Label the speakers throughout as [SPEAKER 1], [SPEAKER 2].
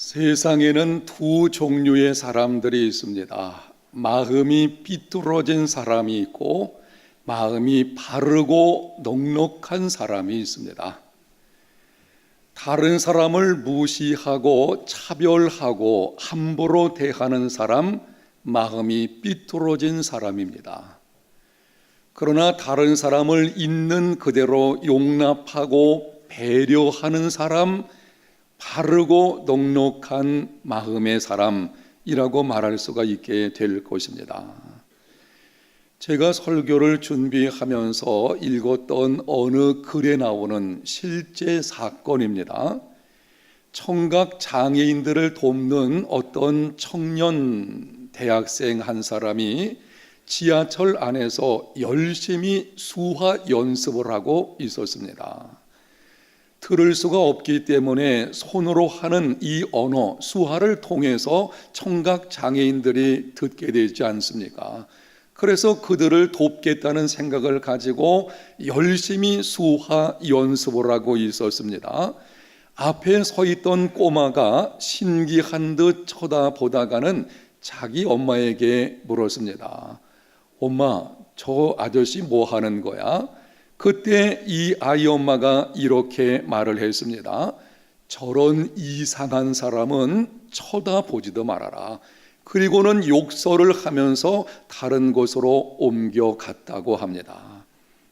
[SPEAKER 1] 세상에는 두 종류의 사람들이 있습니다. 마음이 삐뚤어진 사람이 있고 마음이 바르고 넉넉한 사람이 있습니다. 다른 사람을 무시하고 차별하고 함부로 대하는 사람, 마음이 삐뚤어진 사람입니다. 그러나 다른 사람을 있는 그대로 용납하고 배려하는 사람, 바르고 넉넉한 마음의 사람이라고 말할 수가 있게 될 것입니다. 제가 설교를 준비하면서 읽었던 어느 글에 나오는 실제 사건입니다. 청각 장애인들을 돕는 어떤 청년 대학생 한 사람이 지하철 안에서 열심히 수화 연습을 하고 있었습니다. 들을 수가 없기 때문에 손으로 하는 이 언어, 수화를 통해서 청각 장애인들이 듣게 되지 않습니까? 그래서 그들을 돕겠다는 생각을 가지고 열심히 수화 연습을 하고 있었습니다. 앞에 서 있던 꼬마가 신기한 듯 쳐다보다가는 자기 엄마에게 물었습니다. 엄마, 저 아저씨 뭐 하는 거야? 그때 이 아이 엄마가 이렇게 말을 했습니다. 저런 이상한 사람은 쳐다보지도 말아라. 그리고는 욕설을 하면서 다른 곳으로 옮겨갔다고 합니다.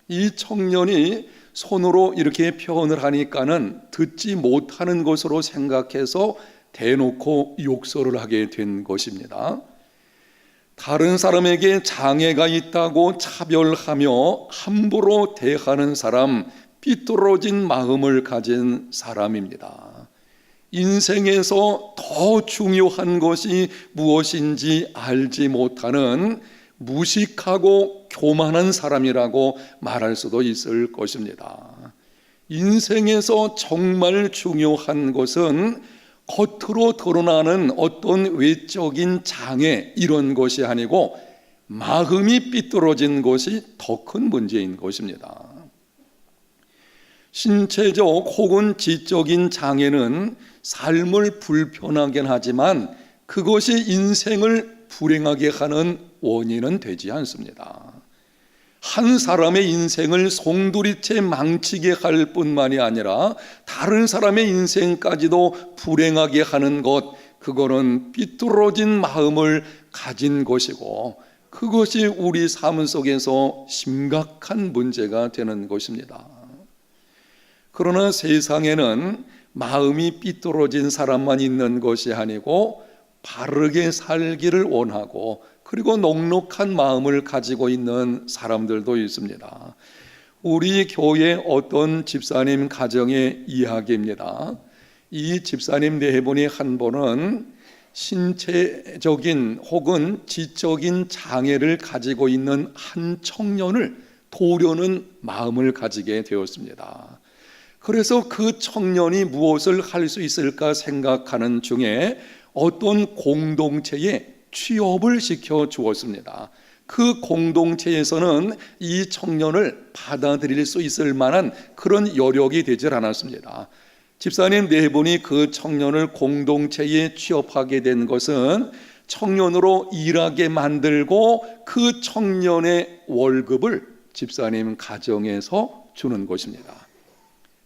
[SPEAKER 1] 이 청년이 손으로 이렇게 표현을 하니까는 듣지 못하는 것으로 생각해서 대놓고 욕설을 하게 된 것입니다. 다른 사람에게 장애가 있다고 차별하며 함부로 대하는 사람, 삐뚤어진 마음을 가진 사람입니다. 인생에서 더 중요한 것이 무엇인지 알지 못하는 무식하고 교만한 사람이라고 말할 수도 있을 것입니다. 인생에서 정말 중요한 것은 겉으로 드러나는 어떤 외적인 장애 이런 것이 아니고 마음이 삐뚤어진 것이 더 큰 문제인 것입니다. 신체적 혹은 지적인 장애는 삶을 불편하게 하지만 그것이 인생을 불행하게 하는 원인은 되지 않습니다. 한 사람의 인생을 송두리째 망치게 할 뿐만이 아니라 다른 사람의 인생까지도 불행하게 하는 것, 그거는 삐뚤어진 마음을 가진 것이고 그것이 우리 삶 속에서 심각한 문제가 되는 것입니다. 그러나 세상에는 마음이 삐뚤어진 사람만 있는 것이 아니고 바르게 살기를 원하고 그리고 넉넉한 마음을 가지고 있는 사람들도 있습니다. 우리 교회 어떤 집사님 가정의 이야기입니다. 이 집사님 네 분이 한 분은 신체적인 혹은 지적인 장애를 가지고 있는 한 청년을 도우려는 마음을 가지게 되었습니다. 그래서 그 청년이 무엇을 할 수 있을까 생각하는 중에 어떤 공동체에 취업을 시켜 주었습니다. 그 공동체에서는 이 청년을 받아들일 수 있을 만한 그런 여력이 되질 않았습니다. 집사님 네 분이 그 청년을 공동체에 취업하게 된 것은 청년으로 일하게 만들고 그 청년의 월급을 집사님 가정에서 주는 것입니다.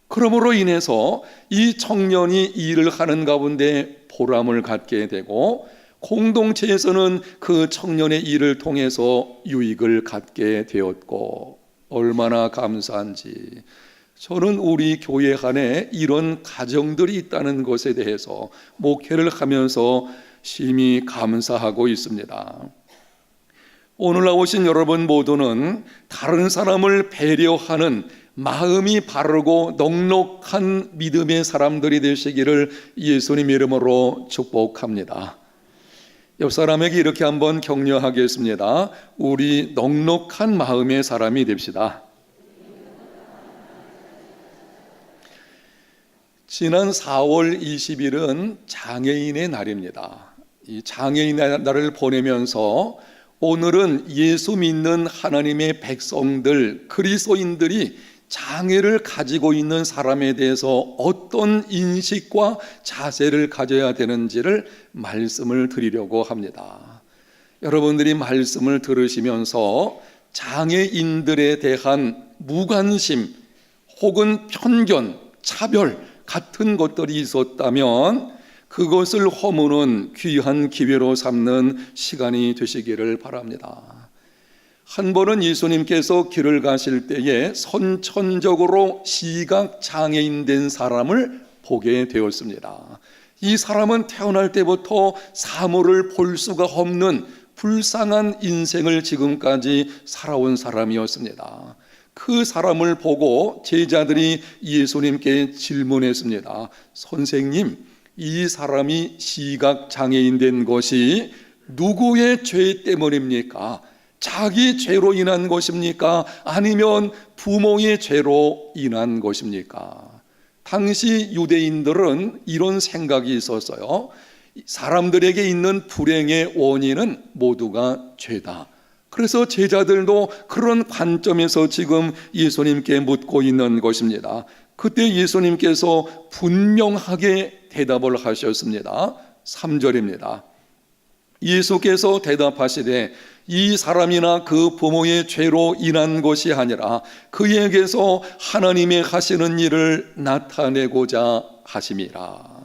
[SPEAKER 1] 그러므로 인해서 이 청년이 일을 하는 가운데 보람을 갖게 되고 공동체에서는 그 청년의 일을 통해서 유익을 갖게 되었고 얼마나 감사한지 저는 우리 교회 안에 이런 가정들이 있다는 것에 대해서 목회를 하면서 심히 감사하고 있습니다. 오늘 나오신 여러분 모두는 다른 사람을 배려하는 마음이 바르고 넉넉한 믿음의 사람들이 되시기를 예수님 이름으로 축복합니다. 옆 사람에게 이렇게 한번 격려하겠습니다. 우리 넉넉한 마음의 사람이 됩시다. 지난 4월 20일은 장애인의 날입니다. 이 장애인의 날을 보내면서 오늘은 예수 믿는 하나님의 백성들, 그리스도인들이 장애를 가지고 있는 사람에 대해서 어떤 인식과 자세를 가져야 되는지를 말씀을 드리려고 합니다. 여러분들이 말씀을 들으시면서 장애인들에 대한 무관심 혹은 편견, 차별 같은 것들이 있었다면 그것을 허무는 귀한 기회로 삼는 시간이 되시기를 바랍니다. 한 번은 예수님께서 길을 가실 때에 선천적으로 시각장애인 된 사람을 보게 되었습니다. 이 사람은 태어날 때부터 사물을 볼 수가 없는 불쌍한 인생을 지금까지 살아온 사람이었습니다. 그 사람을 보고 제자들이 예수님께 질문했습니다. 선생님, 이 사람이 시각장애인 된 것이 누구의 죄 때문입니까? 자기 죄로 인한 것입니까? 아니면 부모의 죄로 인한 것입니까? 당시 유대인들은 이런 생각이 있었어요. 사람들에게 있는 불행의 원인은 모두가 죄다. 그래서 제자들도 그런 관점에서 지금 예수님께 묻고 있는 것입니다. 그때 예수님께서 분명하게 대답을 하셨습니다. 3절입니다. 예수께서 대답하시되 이 사람이나 그 부모의 죄로 인한 것이 아니라 그에게서 하나님의 하시는 일을 나타내고자 하심이라.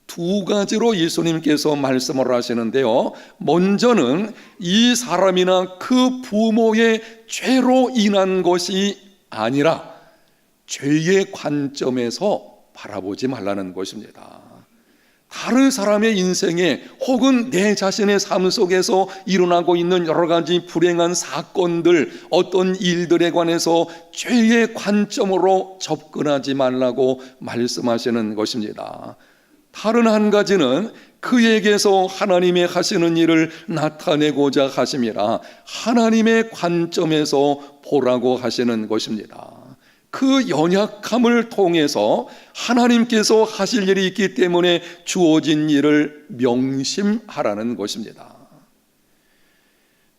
[SPEAKER 1] 두 가지로 예수님께서 말씀을 하시는데요. 먼저는 이 사람이나 그 부모의 죄로 인한 것이 아니라 죄의 관점에서 바라보지 말라는 것입니다. 다른 사람의 인생에 혹은 내 자신의 삶 속에서 일어나고 있는 여러 가지 불행한 사건들, 어떤 일들에 관해서 죄의 관점으로 접근하지 말라고 말씀하시는 것입니다. 다른 한 가지는 그에게서 하나님의 하시는 일을 나타내고자 하심이라 하나님의 관점에서 보라고 하시는 것입니다. 그 연약함을 통해서 하나님께서 하실 일이 있기 때문에 주어진 일을 명심하라는 것입니다.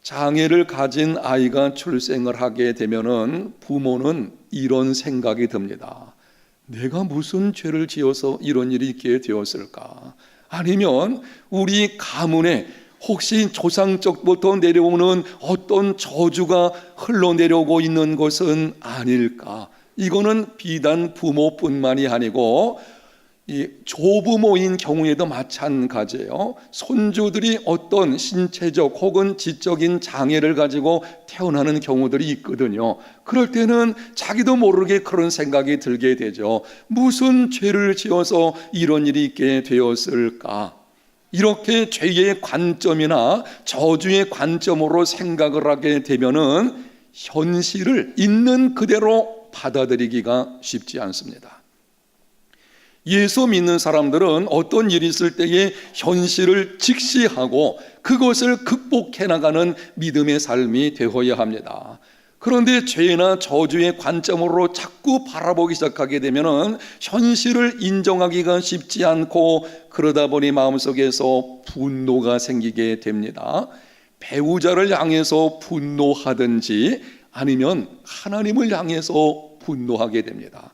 [SPEAKER 1] 장애를 가진 아이가 출생을 하게 되면은 부모는 이런 생각이 듭니다. 내가 무슨 죄를 지어서 이런 일이 있게 되었을까? 아니면 우리 가문에 혹시 조상적부터 내려오는 어떤 저주가 흘러내려오고 있는 것은 아닐까? 이거는 비단 부모뿐만이 아니고 이 조부모인 경우에도 마찬가지예요. 손주들이 어떤 신체적 혹은 지적인 장애를 가지고 태어나는 경우들이 있거든요. 그럴 때는 자기도 모르게 그런 생각이 들게 되죠. 무슨 죄를 지어서 이런 일이 있게 되었을까? 이렇게 죄의 관점이나 저주의 관점으로 생각을 하게 되면은 현실을 있는 그대로 받아들이기가 쉽지 않습니다. 예수 믿는 사람들은 어떤 일이 있을 때에 현실을 직시하고 그것을 극복해 나가는 믿음의 삶이 되어야 합니다. 그런데 죄나 저주의 관점으로 자꾸 바라보기 시작하게 되면 현실을 인정하기가 쉽지 않고 그러다 보니 마음속에서 분노가 생기게 됩니다. 배우자를 향해서 분노하든지 아니면 하나님을 향해서 분노하게 됩니다.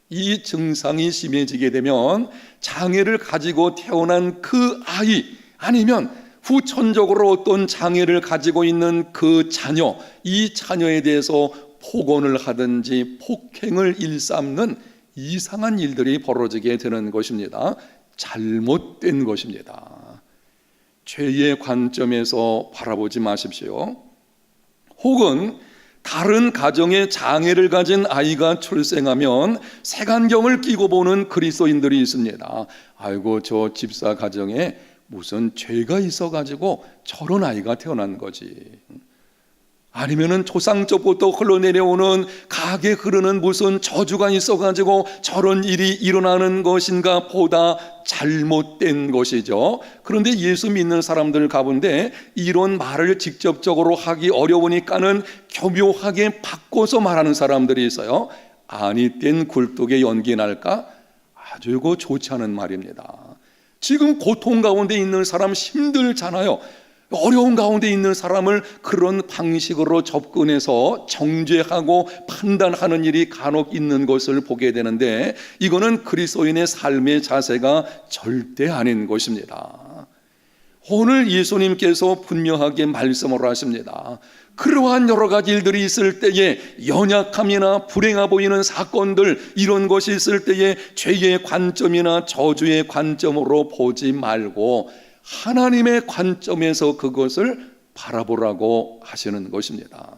[SPEAKER 1] 이 증상이 심해지게 되면 장애를 가지고 태어난 그 아이 아니면 후천적으로 어떤 장애를 가지고 있는 그 자녀, 이 자녀에 대해서 폭언을 하든지 폭행을 일삼는 이상한 일들이 벌어지게 되는 것입니다. 잘못된 것입니다. 죄의 관점에서 바라보지 마십시오. 혹은 다른 가정에 장애를 가진 아이가 출생하면 색안경을 끼고 보는 그리스도인들이 있습니다. 아이고, 저 집사 가정에 무슨 죄가 있어가지고 저런 아이가 태어난 거지. 아니면은 조상적부터 흘러내려오는 가게 흐르는 무슨 저주가 있어가지고 저런 일이 일어나는 것인가 보다 잘못된 것이죠. 그런데 예수 믿는 사람들 가운데 이런 말을 직접적으로 하기 어려우니까는 교묘하게 바꿔서 말하는 사람들이 있어요. 아니 땐 굴뚝에 연기 날까? 아주 이거 좋지 않은 말입니다. 지금 고통 가운데 있는 사람 힘들잖아요. 어려운 가운데 있는 사람을 그런 방식으로 접근해서 정죄하고 판단하는 일이 간혹 있는 것을 보게 되는데, 이거는 그리스도인의 삶의 자세가 절대 아닌 것입니다. 오늘 예수님께서 분명하게 말씀을 하십니다. 그러한 여러 가지 일들이 있을 때에, 연약함이나 불행해 보이는 사건들, 이런 것이 있을 때에 죄의 관점이나 저주의 관점으로 보지 말고 하나님의 관점에서 그것을 바라보라고 하시는 것입니다.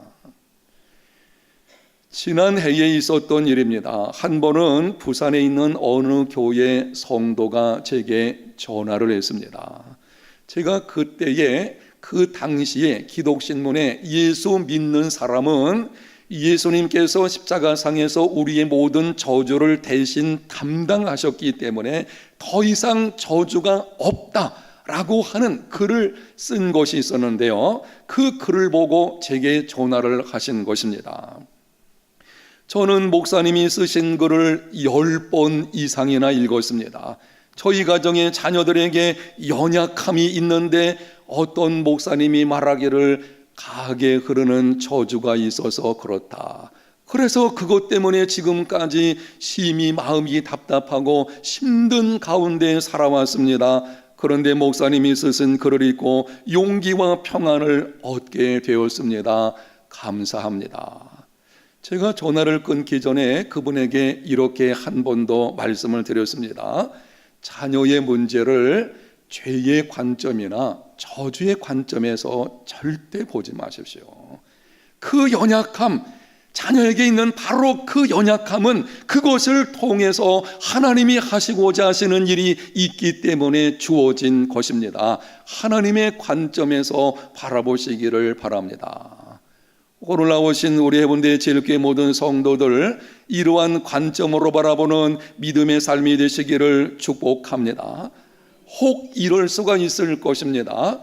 [SPEAKER 1] 지난해에 있었던 일입니다. 한 번은 부산에 있는 어느 교회 성도가 제게 전화를 했습니다. 제가 그때에 그 당시에 기독신문에 예수 믿는 사람은 예수님께서 십자가상에서 우리의 모든 저주를 대신 담당하셨기 때문에 더 이상 저주가 없다라고 하는 글을 쓴 것이 있었는데요, 그 글을 보고 제게 전화를 하신 것입니다. 저는 목사님이 쓰신 글을 10번 이상이나 읽었습니다. 저희 가정의 자녀들에게 연약함이 있는데 어떤 목사님이 말하기를 강하게 흐르는 저주가 있어서 그렇다. 그래서 그것 때문에 지금까지 심히 마음이 답답하고 힘든 가운데 살아왔습니다. 그런데 목사님이 쓰신 글을 읽고 용기와 평안을 얻게 되었습니다. 감사합니다. 제가 전화를 끊기 전에 그분에게 이렇게 한 번 더 말씀을 드렸습니다. 자녀의 문제를 죄의 관점이나 저주의 관점에서 절대 보지 마십시오. 그 연약함, 자녀에게 있는 바로 그 연약함은 그것을 통해서 하나님이 하시고자 하시는 일이 있기 때문에 주어진 것입니다. 하나님의 관점에서 바라보시기를 바랍니다. 오늘 나오신 우리 해본대 제일교회 모든 성도들, 이러한 관점으로 바라보는 믿음의 삶이 되시기를 축복합니다. 혹 이럴 수가 있을 것입니다.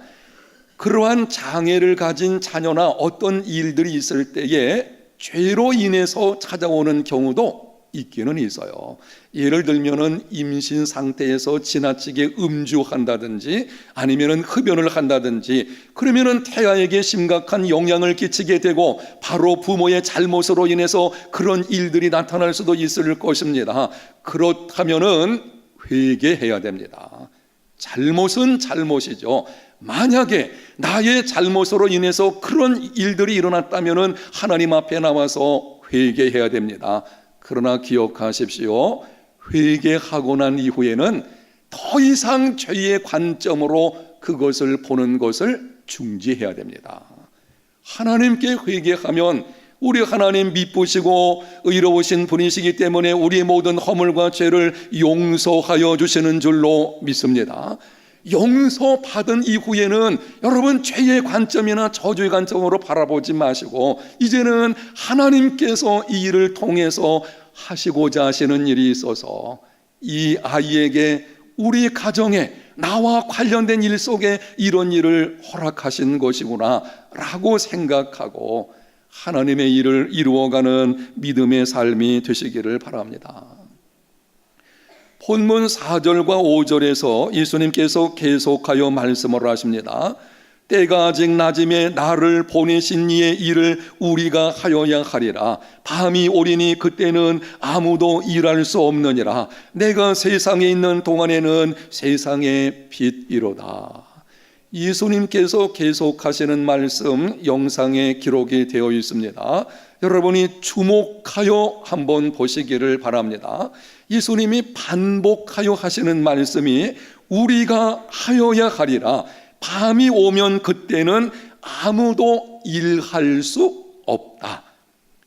[SPEAKER 1] 그러한 장애를 가진 자녀나 어떤 일들이 있을 때에 죄로 인해서 찾아오는 경우도 있기는 있어요. 예를 들면은 임신 상태에서 지나치게 음주한다든지 아니면은 흡연을 한다든지, 그러면은 태아에게 심각한 영향을 끼치게 되고 바로 부모의 잘못으로 인해서 그런 일들이 나타날 수도 있을 것입니다. 그렇다면은 회개해야 됩니다. 잘못은 잘못이죠. 만약에 나의 잘못으로 인해서 그런 일들이 일어났다면은 하나님 앞에 나와서 회개해야 됩니다. 그러나 기억하십시오. 회개하고 난 이후에는 더 이상 죄의 관점으로 그것을 보는 것을 중지해야 됩니다. 하나님께 회개하면 우리 하나님 미쁘시고 의로우신 분이시기 때문에 우리의 모든 허물과 죄를 용서하여 주시는 줄로 믿습니다. 용서받은 이후에는 여러분 죄의 관점이나 저주의 관점으로 바라보지 마시고 이제는 하나님께서 이 일을 통해서 하시고자 하시는 일이 있어서 이 아이에게, 우리 가정에, 나와 관련된 일 속에 이런 일을 허락하신 것이구나 라고 생각하고 하나님의 일을 이루어가는 믿음의 삶이 되시기를 바랍니다. 본문 4절과 5절에서 예수님께서 계속하여 말씀을 하십니다. 때가 아직 낮음에 나를 보내신 이의 일을 우리가 하여야 하리라. 밤이 오리니 그때는 아무도 일할 수 없느니라. 내가 세상에 있는 동안에는 세상의 빛이로다. 예수님께서 계속하시는 말씀 영상에 기록이 되어 있습니다. 여러분이 주목하여 한번 보시기를 바랍니다. 예수님이 반복하여 하시는 말씀이 우리가 하여야 하리라. 밤이 오면 그때는 아무도 일할 수 없다.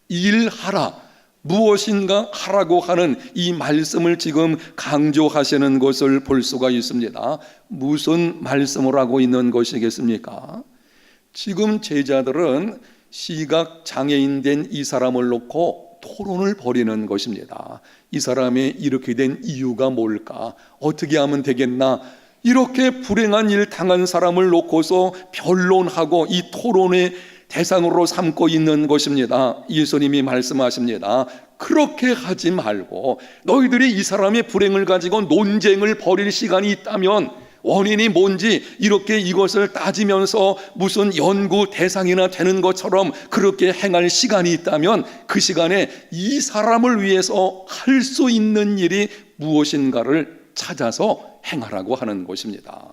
[SPEAKER 1] 일하라. 무엇인가 하라고 하는 이 말씀을 지금 강조하시는 것을 볼 수가 있습니다. 무슨 말씀을 하고 있는 것이겠습니까? 지금 제자들은 시각 장애인 된 이 사람을 놓고 토론을 벌이는 것입니다. 이 사람이 이렇게 된 이유가 뭘까? 어떻게 하면 되겠나? 이렇게 불행한 일 당한 사람을 놓고서 변론하고 이 토론의 대상으로 삼고 있는 것입니다. 예수님이 말씀하십니다. 그렇게 하지 말고 너희들이 이 사람의 불행을 가지고 논쟁을 벌일 시간이 있다면 원인이 뭔지 이렇게 이것을 따지면서 무슨 연구 대상이나 되는 것처럼 그렇게 행할 시간이 있다면 그 시간에 이 사람을 위해서 할 수 있는 일이 무엇인가를 찾아서 행하라고 하는 것입니다.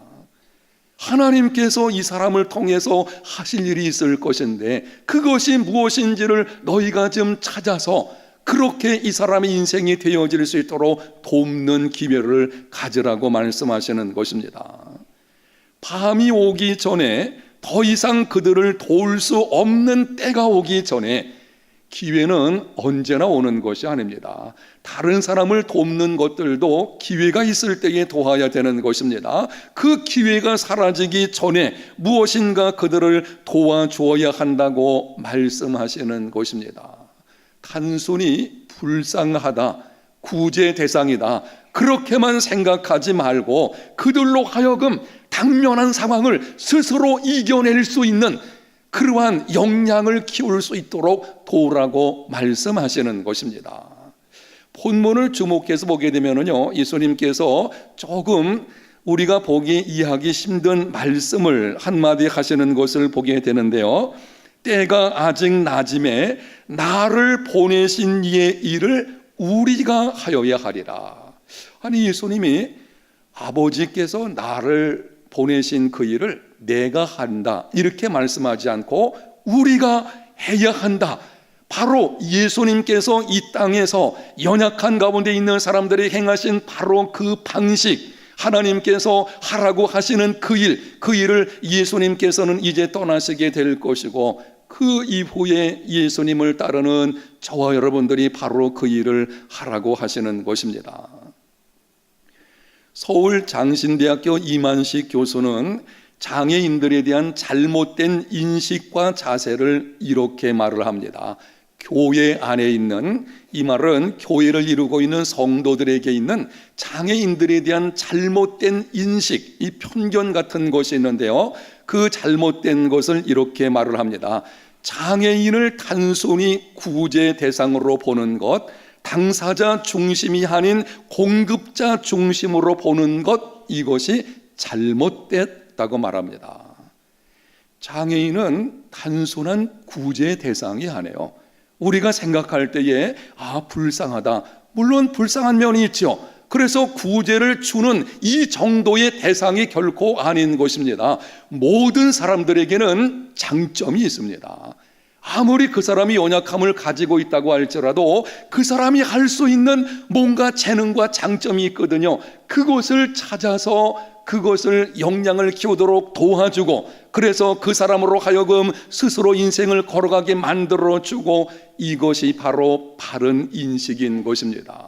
[SPEAKER 1] 하나님께서 이 사람을 통해서 하실 일이 있을 것인데 그것이 무엇인지를 너희가 좀 찾아서 그렇게 이 사람의 인생이 되어질 수 있도록 돕는 기회를 가지라고 말씀하시는 것입니다. 밤이 오기 전에 더 이상 그들을 도울 수 없는 때가 오기 전에 기회는 언제나 오는 것이 아닙니다. 다른 사람을 돕는 것들도 기회가 있을 때에 도와야 되는 것입니다. 그 기회가 사라지기 전에 무엇인가 그들을 도와주어야 한다고 말씀하시는 것입니다. 단순히 불쌍하다, 구제 대상이다 그렇게만 생각하지 말고 그들로 하여금 당면한 상황을 스스로 이겨낼 수 있는 그러한 역량을 키울 수 있도록 도우라고 말씀하시는 것입니다. 본문을 주목해서 보게 되면요, 예수님께서 조금 우리가 이해하기 힘든 말씀을 한마디 하시는 것을 보게 되는데요. 때가 아직 낮음에 나를 보내신 이의 일을 우리가 하여야 하리라. 아니, 예수님이 아버지께서 나를 보내신 그 일을 내가 한다 이렇게 말씀하지 않고 우리가 해야 한다. 바로 예수님께서 이 땅에서 연약한 가운데 있는 사람들이 행하신 바로 그 방식, 하나님께서 하라고 하시는 그 일을 예수님께서는 이제 떠나시게 될 것이고 그 이후에 예수님을 따르는 저와 여러분들이 바로 그 일을 하라고 하시는 것입니다. 서울 장신대학교 이만식 교수는 장애인들에 대한 잘못된 인식과 자세를 이렇게 말을 합니다. 교회 안에 있는, 이 말은 교회를 이루고 있는 성도들에게 있는 장애인들에 대한 잘못된 인식, 이 편견 같은 것이 있는데요, 그 잘못된 것을 이렇게 말을 합니다. 장애인을 단순히 구제 대상으로 보는 것, 당사자 중심이 아닌 공급자 중심으로 보는 것, 이것이 잘못됐다고 말합니다. 장애인은 단순한 구제 대상이 아니에요. 우리가 생각할 때에 불쌍하다, 물론 불쌍한 면이 있죠. 그래서 구제를 주는 이 정도의 대상이 결코 아닌 것입니다. 모든 사람들에게는 장점이 있습니다. 아무리 그 사람이 연약함을 가지고 있다고 할지라도 그 사람이 할 수 있는 뭔가 재능과 장점이 있거든요. 그것을 찾아서 그것을 역량을 키우도록 도와주고, 그래서 그 사람으로 하여금 스스로 인생을 걸어가게 만들어주고, 이것이 바로 바른 인식인 것입니다.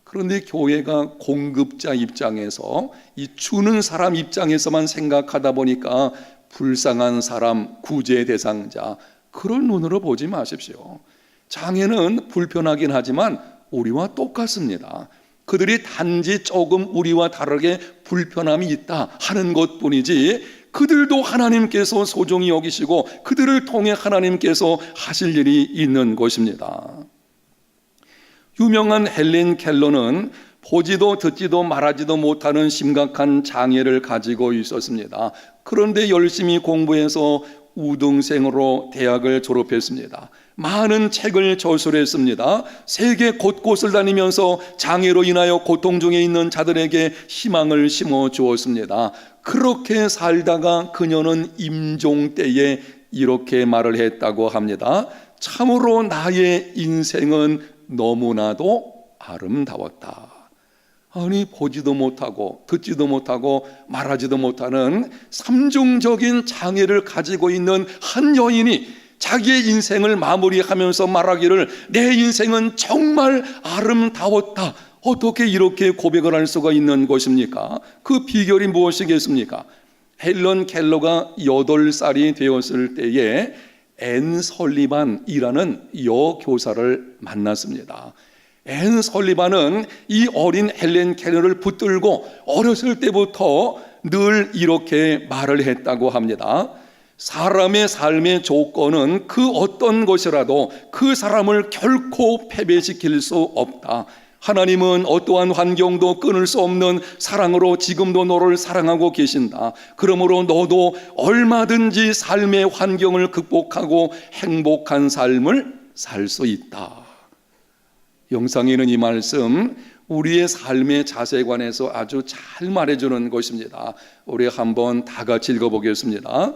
[SPEAKER 1] 그런데 교회가 공급자 입장에서, 이 주는 사람 입장에서만 생각하다 보니까 불쌍한 사람, 구제 대상자, 그런 눈으로 보지 마십시오. 장애는 불편하긴 하지만 우리와 똑같습니다. 그들이 단지 조금 우리와 다르게 불편함이 있다 하는 것뿐이지 그들도 하나님께서 소중히 여기시고 그들을 통해 하나님께서 하실 일이 있는 것입니다. 유명한 헬렌 켈러는 보지도 듣지도 말하지도 못하는 심각한 장애를 가지고 있었습니다. 그런데 열심히 공부해서 우등생으로 대학을 졸업했습니다. 많은 책을 저술했습니다. 세계 곳곳을 다니면서 장애로 인하여 고통 중에 있는 자들에게 희망을 심어 주었습니다. 그렇게 살다가 그녀는 임종 때에 이렇게 말을 했다고 합니다. 참으로 나의 인생은 너무나도 아름다웠다. 아니, 보지도 못하고 듣지도 못하고 말하지도 못하는 삼중적인 장애를 가지고 있는 한 여인이 자기의 인생을 마무리하면서 말하기를 내 인생은 정말 아름다웠다. 어떻게 이렇게 고백을 할 수가 있는 것입니까? 그 비결이 무엇이겠습니까? 헬런 켈러가 8살이 되었을 때에 앤 설리반이라는 여교사를 만났습니다. 앤 설리반은 이 어린 헬렌 켈러를 붙들고 어렸을 때부터 늘 이렇게 말을 했다고 합니다. 사람의 삶의 조건은 그 어떤 것이라도 그 사람을 결코 패배시킬 수 없다. 하나님은 어떠한 환경도 끊을 수 없는 사랑으로 지금도 너를 사랑하고 계신다. 그러므로 너도 얼마든지 삶의 환경을 극복하고 행복한 삶을 살 수 있다. 영상에는 이 말씀 우리의 삶의 자세에 관해서 아주 잘 말해주는 것입니다. 우리 한번 다 같이 읽어보겠습니다.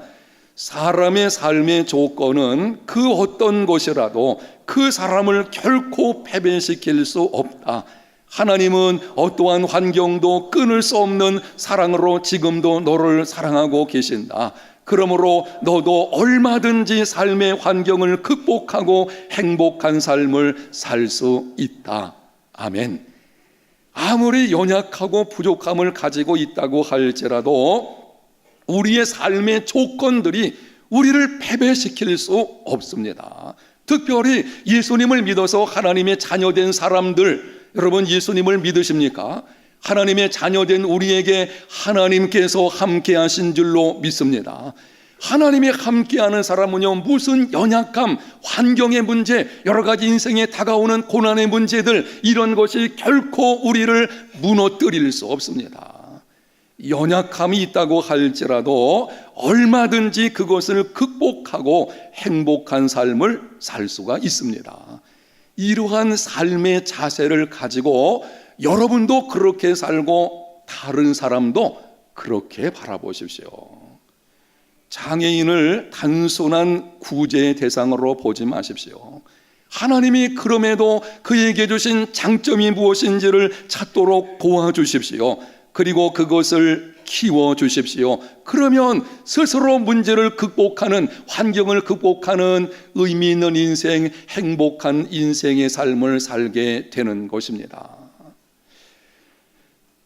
[SPEAKER 1] 사람의 삶의 조건은 그 어떤 것이라도 그 사람을 결코 패배시킬 수 없다. 하나님은 어떠한 환경도 끊을 수 없는 사랑으로 지금도 너를 사랑하고 계신다. 그러므로 너도 얼마든지 삶의 환경을 극복하고 행복한 삶을 살 수 있다. 아멘. 아무리 연약하고 부족함을 가지고 있다고 할지라도 우리의 삶의 조건들이 우리를 패배시킬 수 없습니다. 특별히 예수님을 믿어서 하나님의 자녀된 사람들, 여러분 예수님을 믿으십니까? 하나님의 자녀된 우리에게 하나님께서 함께 하신 줄로 믿습니다. 하나님이 함께하는 사람은요, 무슨 연약함, 환경의 문제, 여러 가지 인생에 다가오는 고난의 문제들, 이런 것이 결코 우리를 무너뜨릴 수 없습니다. 연약함이 있다고 할지라도 얼마든지 그것을 극복하고 행복한 삶을 살 수가 있습니다. 이러한 삶의 자세를 가지고 여러분도 그렇게 살고 다른 사람도 그렇게 바라보십시오. 장애인을 단순한 구제의 대상으로 보지 마십시오. 하나님이 그럼에도 그에게 주신 장점이 무엇인지를 찾도록 도와주십시오. 그리고 그것을 키워주십시오. 그러면 스스로 문제를 극복하는, 환경을 극복하는 의미 있는 인생, 행복한 인생의 삶을 살게 되는 것입니다.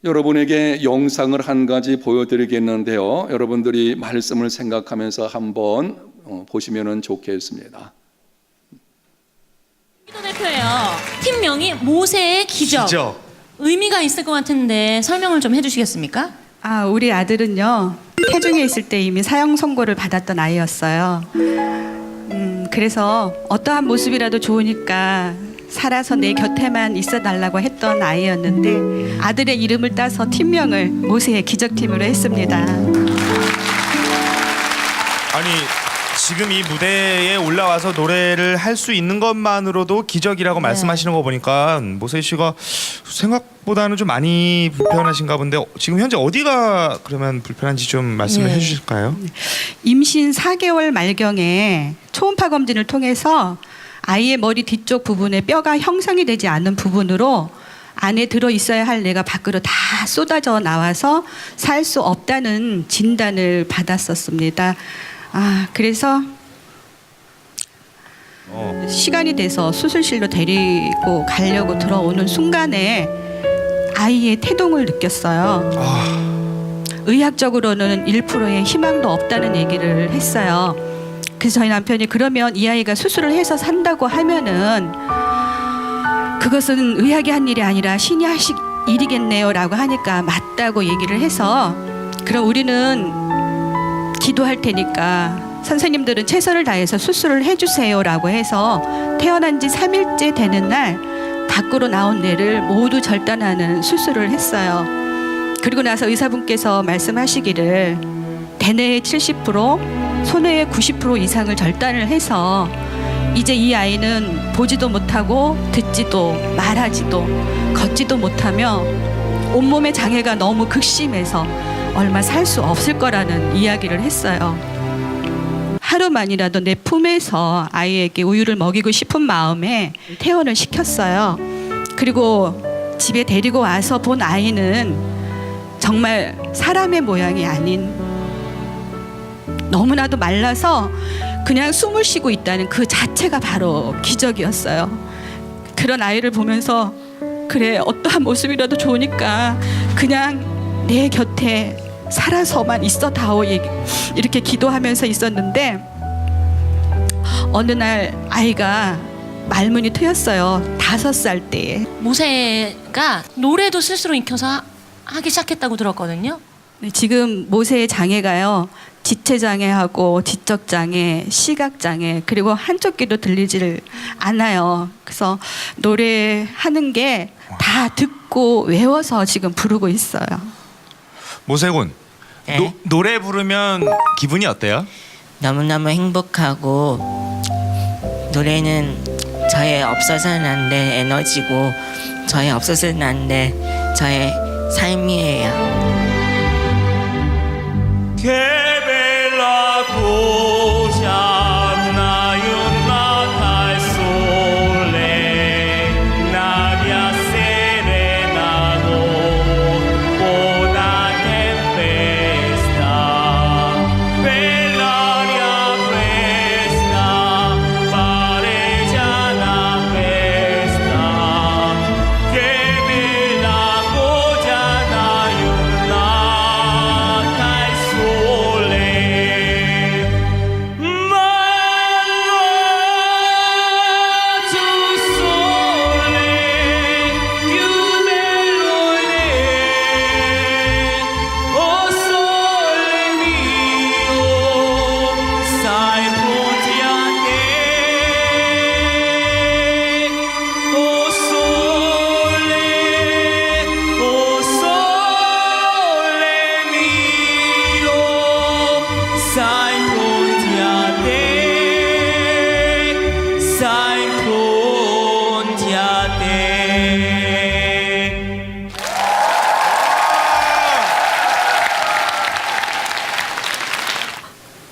[SPEAKER 1] 여러분에게 영상을 한 가지 보여드리겠는데요. 여러분들이 말씀을 생각하면서 한번 보시면 좋겠습니다.
[SPEAKER 2] 대표예요. 팀명이 모세의 기적. 의미가 있을 것 같은데 설명을 좀 해주시겠습니까?
[SPEAKER 3] 우리 아들은요, 태중에 있을 때 이미 사형 선고를 받았던 아이였어요. 그래서 어떠한 모습이라도 좋으니까 살아서 내 곁에만 있어 달라고 했던 아이였는데 아들의 이름을 따서 팀명을 모세의 기적팀으로 했습니다.
[SPEAKER 4] 아니, 지금 이 무대에 올라와서 노래를 할 수 있는 것만으로도 기적이라고 말씀하시는 거 보니까 모세 씨가 생각보다는 좀 많이 불편하신가 본데 지금 현재 어디가 그러면 불편한지 좀 말씀을 해주실까요?
[SPEAKER 3] 임신 4개월 말경에 초음파 검진을 통해서 아이의 머리 뒤쪽 부분에 뼈가 형성이 되지 않는 부분으로 안에 들어 있어야 할 뇌가 밖으로 다 쏟아져 나와서 살 수 없다는 진단을 받았었습니다. 그래서 시간이 돼서 수술실로 데리고 가려고 들어오는 순간에 아이의 태동을 느꼈어요. 의학적으로는 1%의 희망도 없다는 얘기를 했어요. 그래서 저희 남편이 그러면 이 아이가 수술을 해서 산다고 하면은 그것은 의학이 한 일이 아니라 신이 하실 일이겠네요 라고 하니까 맞다고 얘기를 해서 그럼 우리는 기도할 테니까 선생님들은 최선을 다해서 수술을 해주세요 라고 해서 태어난 지 3일째 되는 날 밖으로 나온 뇌를 모두 절단하는 수술을 했어요. 그리고 나서 의사분께서 말씀하시기를 대뇌의 70%, 소뇌의 90% 이상을 절단을 해서 이제 이 아이는 보지도 못하고 듣지도 말하지도 걷지도 못하며 온몸의 장애가 너무 극심해서 얼마 살 수 없을 거라는 이야기를 했어요. 하루만이라도 내 품에서 아이에게 우유를 먹이고 싶은 마음에 퇴원을 시켰어요. 그리고 집에 데리고 와서 본 아이는 정말 사람의 모양이 아닌 너무나도 말라서 그냥 숨을 쉬고 있다는 그 자체가 바로 기적이었어요. 그런 아이를 보면서 그래, 어떠한 모습이라도 좋으니까 그냥 내 곁에 살아서만 있어 다오 이렇게 기도하면서 있었는데 어느 날 아이가 말문이 트였어요. 5살 때에.
[SPEAKER 2] 모세가 노래도 스스로 익혀서 하기 시작했다고 들었거든요.
[SPEAKER 3] 지금 모세의 장애가요, 지체장애하고 지적장애, 시각장애, 그리고 한쪽 귀도 들리지를 않아요. 그래서 노래하는 게 다 듣고 외워서 지금 부르고 있어요.
[SPEAKER 4] 모세군,
[SPEAKER 5] 네.
[SPEAKER 4] 노래 부르면 기분이 어때요?
[SPEAKER 5] 너무너무 행복하고 노래는 저의 없어서는 안 될 에너지고 저의 없어서는 안 될 저의 삶이에요.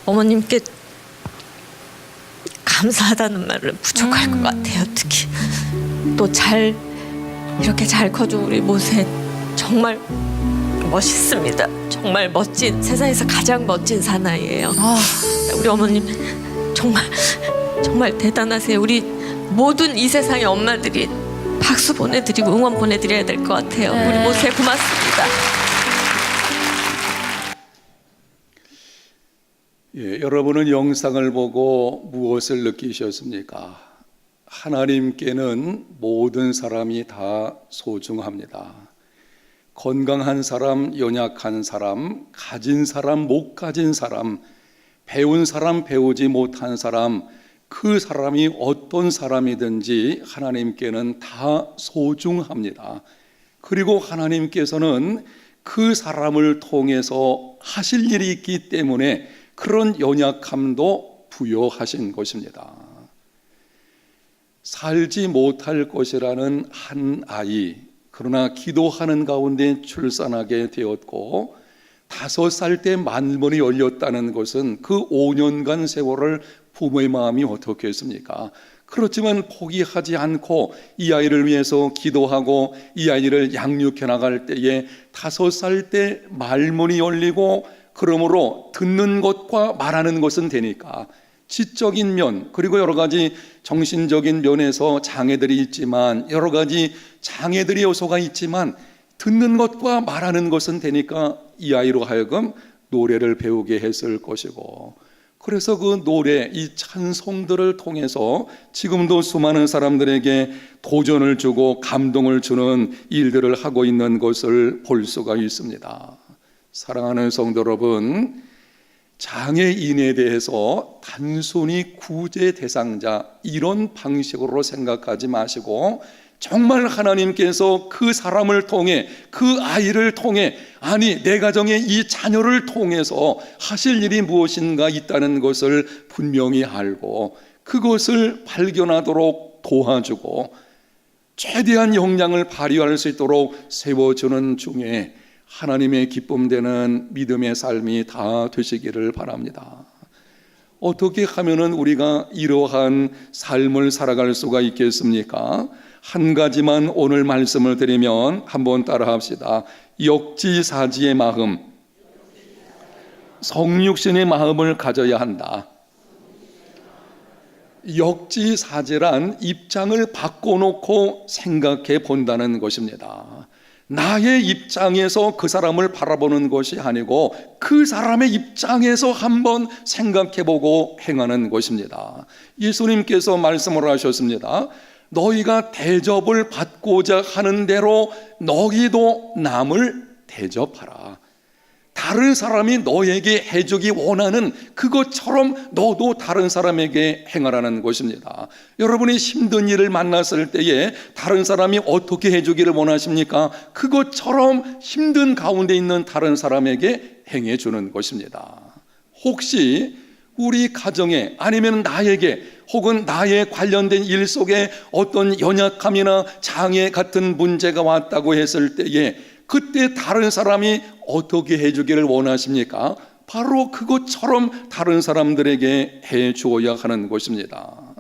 [SPEAKER 6] 어머님께 감사하다는 말은 부족할 것 같아요. 특히 또 이렇게 잘 커준 우리 모세 정말 멋있습니다. 정말 멋진, 세상에서 가장 멋진 사나이예요. 우리 어머님 정말 대단하세요. 우리 모든 이 세상의 엄마들이 박수 보내드리고 응원 보내드려야 될 것 같아요. 우리 모세 고맙습니다.
[SPEAKER 1] 예, 여러분은 영상을 보고 무엇을 느끼셨습니까? 하나님께는 모든 사람이 다 소중합니다. 건강한 사람, 연약한 사람, 가진 사람, 못 가진 사람, 배운 사람, 배우지 못한 사람, 그 사람이 어떤 사람이든지 하나님께는 다 소중합니다. 그리고 하나님께서는 그 사람을 통해서 하실 일이 있기 때문에 그런 연약함도 부여하신 것입니다. 살지 못할 것이라는 한 아이, 그러나 기도하는 가운데 출산하게 되었고 5살 때 만문이 열렸다는 것은 그 5년간 세월을 부모의 마음이 어떻겠습니까? 그렇지만 포기하지 않고 이 아이를 위해서 기도하고 이 아이를 양육해 나갈 때에 5살 때 말문이 열리고 그러므로 듣는 것과 말하는 것은 되니까 지적인 면 그리고 여러 가지 정신적인 면에서 장애들이 있지만 여러 가지 장애들의 요소가 있지만 듣는 것과 말하는 것은 되니까 이 아이로 하여금 노래를 배우게 했을 것이고 그래서 그 노래, 이 찬송들을 통해서 지금도 수많은 사람들에게 도전을 주고 감동을 주는 일들을 하고 있는 것을 볼 수가 있습니다. 사랑하는 성도 여러분, 장애인에 대해서 단순히 구제 대상자 이런 방식으로 생각하지 마시고 정말 하나님께서 그 사람을 통해 그 아이를 통해 아니 내 가정의 이 자녀를 통해서 하실 일이 무엇인가 있다는 것을 분명히 알고 그것을 발견하도록 도와주고 최대한 역량을 발휘할 수 있도록 세워주는 중에 하나님의 기쁨되는 믿음의 삶이 다 되시기를 바랍니다. 어떻게 하면은 우리가 이러한 삶을 살아갈 수가 있겠습니까? 한 가지만 오늘 말씀을 드리면 한번 따라합시다. 역지사지의 마음, 성육신의 마음을 가져야 한다. 역지사지란 입장을 바꿔놓고 생각해 본다는 것입니다. 나의 입장에서 그 사람을 바라보는 것이 아니고 그 사람의 입장에서 한번 생각해보고 행하는 것입니다. 예수님께서 말씀을 하셨습니다. 너희가 대접을 받고자 하는 대로 너희도 남을 대접하라. 다 다른 사람이 너에게 해주기 원하는 그것처럼 너도 다른 사람에게 행하라는 것입니다. 여러분이 힘든 일을 만났을 때에 다른 사람이 어떻게 해주기를 원하십니까? 그것처럼 힘든 가운데 있는 다른 사람에게 행해 주는 것입니다. 혹시 우리 가정에 아니면 나에게 혹은 나에 관련된 일 속에 어떤 연약함이나 장애 같은 문제가 왔다고 했을 때에 그때 다른 사람이 어떻게 해주기를 원하십니까? 바로 그것처럼 다른 사람들에게 해 주어야 하는 것입니다.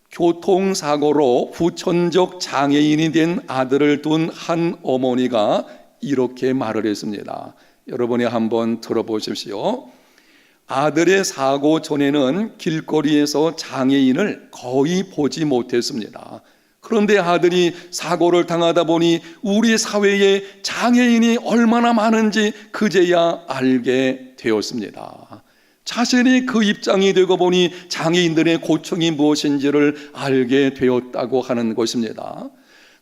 [SPEAKER 1] 교통사고로 후천적 장애인이 된 아들을 둔 한 어머니가 이렇게 말을 했습니다. 여러분이 한번 들어보십시오. 아들의 사고 전에는 길거리에서 장애인을 거의 보지 못했습니다. 그런데 아들이 사고를 당하다 보니 우리 사회에 장애인이 얼마나 많은지 그제야 알게 되었습니다. 자신이 그 입장이 되고 보니 장애인들의 고충이 무엇인지를 알게 되었다고 하는 것입니다.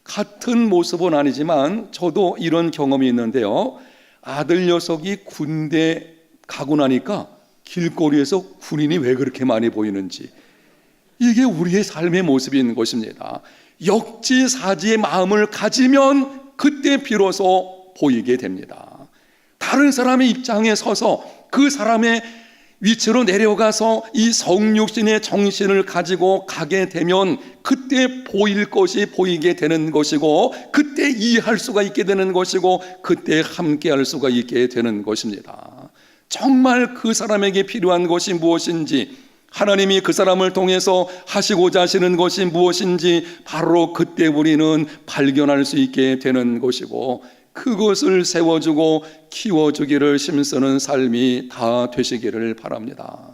[SPEAKER 1] 같은 모습은 아니지만 저도 이런 경험이 있는데요. 아들 녀석이 군대 가고 나니까 길거리에서 군인이 왜 그렇게 많이 보이는지, 이게 우리의 삶의 모습인 것입니다. 역지사지의 마음을 가지면 그때 비로소 보이게 됩니다. 다른 사람의 입장에 서서 그 사람의 위치로 내려가서 이 성육신의 정신을 가지고 가게 되면 그때 보일 것이 보이게 되는 것이고, 그때 이해할 수가 있게 되는 것이고, 그때 함께할 수가 있게 되는 것입니다. 정말 그 사람에게 필요한 것이 무엇인지, 하나님이 그 사람을 통해서 하시고자 하시는 것이 무엇인지 바로 그때 우리는 발견할 수 있게 되는 것이고, 그것을 세워주고 키워주기를 힘쓰는 삶이 다 되시기를 바랍니다.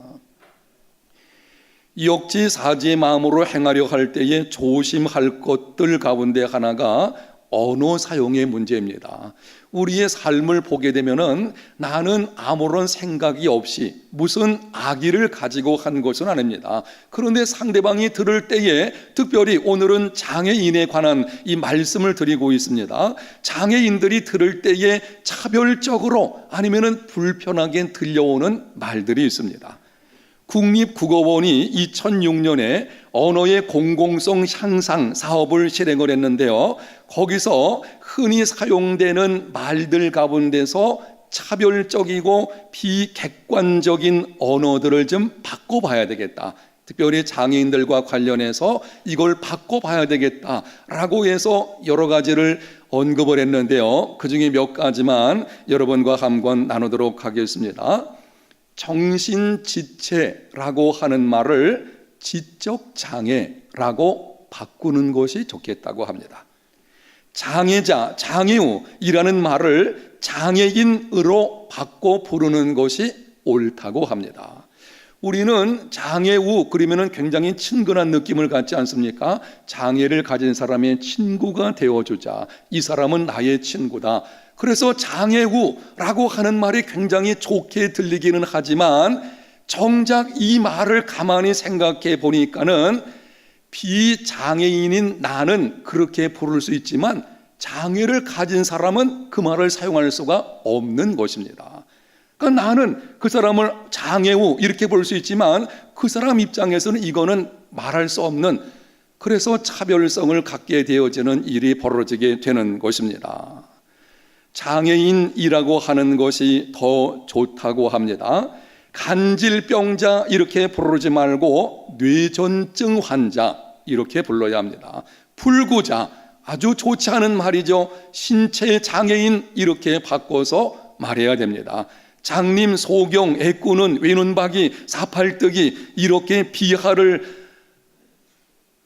[SPEAKER 1] 역지사지의 마음으로 행하려 할 때에 조심할 것들 가운데 하나가 언어 사용의 문제입니다. 우리의 삶을 보게 되면은 나는 아무런 생각이 없이 무슨 악의를 가지고 한 것은 아닙니다. 그런데 상대방이 들을 때에, 특별히 오늘은 장애인에 관한 이 말씀을 드리고 있습니다. 장애인들이 들을 때에 차별적으로 아니면은 불편하게 들려오는 말들이 있습니다. 국립국어원이 2006년에 언어의 공공성 향상 사업을 실행을 했는데요. 거기서 흔히 사용되는 말들 가운데서 차별적이고 비객관적인 언어들을 좀 바꿔봐야 되겠다. 특별히 장애인들과 관련해서 이걸 바꿔봐야 되겠다라고 해서 여러 가지를 언급을 했는데요. 그중에 몇 가지만 여러분과 한번 나누도록 하겠습니다. 정신지체라고 하는 말을 지적장애라고 바꾸는 것이 좋겠다고 합니다. 장애자, 장애우이라는 말을 장애인으로 바꿔 부르는 것이 옳다고 합니다. 우리는 장애우 그러면 굉장히 친근한 느낌을 갖지 않습니까? 장애를 가진 사람의 친구가 되어주자. 이 사람은 나의 친구다. 그래서 장애우라고 하는 말이 굉장히 좋게 들리기는 하지만 정작 이 말을 가만히 생각해 보니까는 비장애인인 나는 그렇게 부를 수 있지만 장애를 가진 사람은 그 말을 사용할 수가 없는 것입니다. 그러니까 나는 그 사람을 장애우 이렇게 볼 수 있지만 그 사람 입장에서는 이거는 말할 수 없는, 그래서 차별성을 갖게 되어지는 일이 벌어지게 되는 것입니다. 장애인이라고 하는 것이 더 좋다고 합니다. 간질병자 이렇게 부르지 말고 뇌전증 환자 이렇게 불러야 합니다. 불구자, 아주 좋지 않은 말이죠. 신체 장애인 이렇게 바꿔서 말해야 됩니다. 장님, 소경, 애꾸는, 외눈박이, 사팔뜨기 이렇게 비하를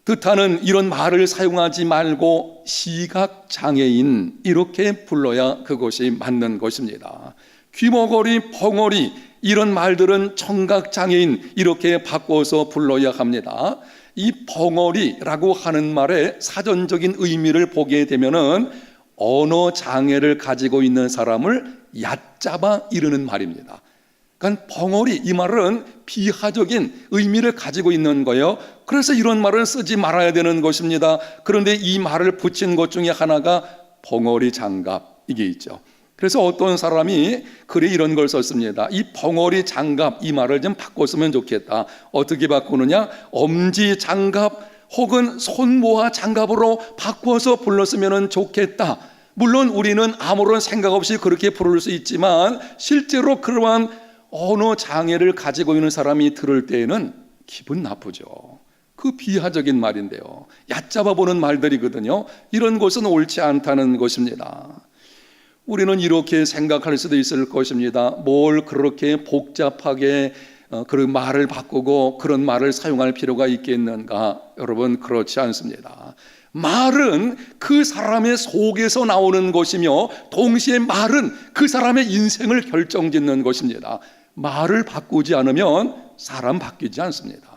[SPEAKER 1] 뜻하는 이런 말을 사용하지 말고 시각장애인 이렇게 불러야 그것이 맞는 것입니다. 귀머거리, 벙어리 이런 말들은 청각장애인 이렇게 바꿔서 불러야 합니다. 이 벙어리라고 하는 말의 사전적인 의미를 보게 되면은 언어 장애를 가지고 있는 사람을 얕잡아 이르는 말입니다. 그러니까 벙어리 이 말은 비하적인 의미를 가지고 있는 거예요. 그래서 이런 말을 쓰지 말아야 되는 것입니다. 그런데 이 말을 붙인 것 중에 하나가 벙어리 장갑 이게 있죠. 그래서 어떤 사람이 글에 이런 걸 썼습니다. 이 벙어리 장갑, 이 말을 좀 바꿨으면 좋겠다. 어떻게 바꾸느냐? 엄지 장갑 혹은 손모아 장갑으로 바꿔서 불렀으면 좋겠다. 물론 우리는 아무런 생각 없이 그렇게 부를 수 있지만 실제로 그러한 언어 장애를 가지고 있는 사람이 들을 때에는 기분 나쁘죠. 그 비하적인 말인데요. 얕잡아 보는 말들이거든요. 이런 것은 옳지 않다는 것입니다. 우리는 이렇게 생각할 수도 있을 것입니다. 뭘 그렇게 복잡하게 그런 말을 바꾸고 그런 말을 사용할 필요가 있겠는가? 여러분, 그렇지 않습니다. 말은 그 사람의 속에서 나오는 것이며 동시에 말은 그 사람의 인생을 결정짓는 것입니다. 말을 바꾸지 않으면 사람 바뀌지 않습니다.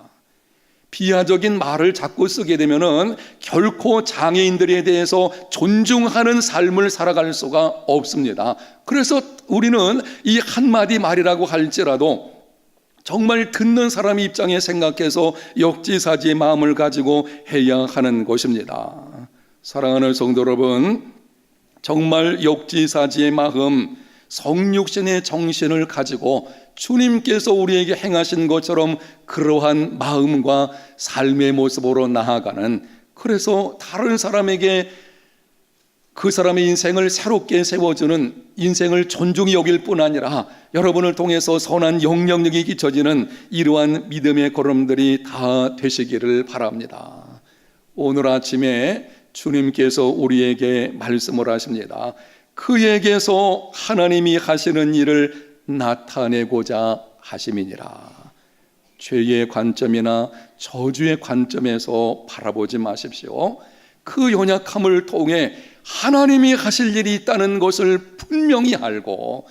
[SPEAKER 1] 비하적인 말을 자꾸 쓰게 되면은 결코 장애인들에 대해서 존중하는 삶을 살아갈 수가 없습니다. 그래서 우리는 이 한마디 말이라고 할지라도 정말 듣는 사람 입장에 생각해서 역지사지의 마음을 가지고 해야 하는 것입니다. 사랑하는 성도 여러분, 정말 역지사지의 마음, 성육신의 정신을 가지고 주님께서 우리에게 행하신 것처럼 그러한 마음과 삶의 모습으로 나아가는, 그래서 다른 사람에게 그 사람의 인생을 새롭게 세워주는, 인생을 존중히 여길 뿐 아니라 여러분을 통해서 선한 영향력이 끼쳐지는 이러한 믿음의 걸음들이 다 되시기를 바랍니다. 오늘 아침에 주님께서 우리에게 말씀을 하십니다. 그에게서 하나님이 하시는 일을 나타내고자 하심이니라. 죄의 관점이나 저주의 관점에서 바라보지 마십시오. 그 연약함을 통해 하나님이 하실 일이 있다는 것을 분명히 알고,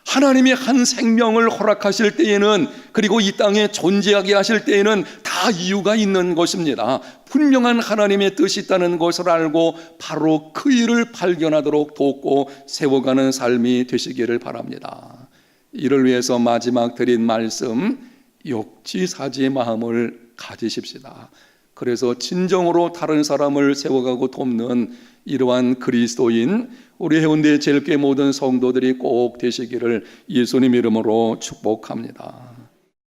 [SPEAKER 1] 하나님이 한 생명을 허락하실 때에는, 그리고 이 땅에 존재하게 하실 때에는 다 이유가 있는 것입니다. 분명한 하나님의 뜻이 있다는 것을 알고 바로 그 일을 발견하도록 돕고 세워가는 삶이 되시기를 바랍니다. 이를 위해서 마지막 드린 말씀, 역지사지의 마음을 가지십시다. 그래서 진정으로 다른 사람을 세워가고 돕는 이러한 그리스도인, 우리 해운대 제일교회 모든 성도들이 꼭 되시기를 예수님 이름으로 축복합니다.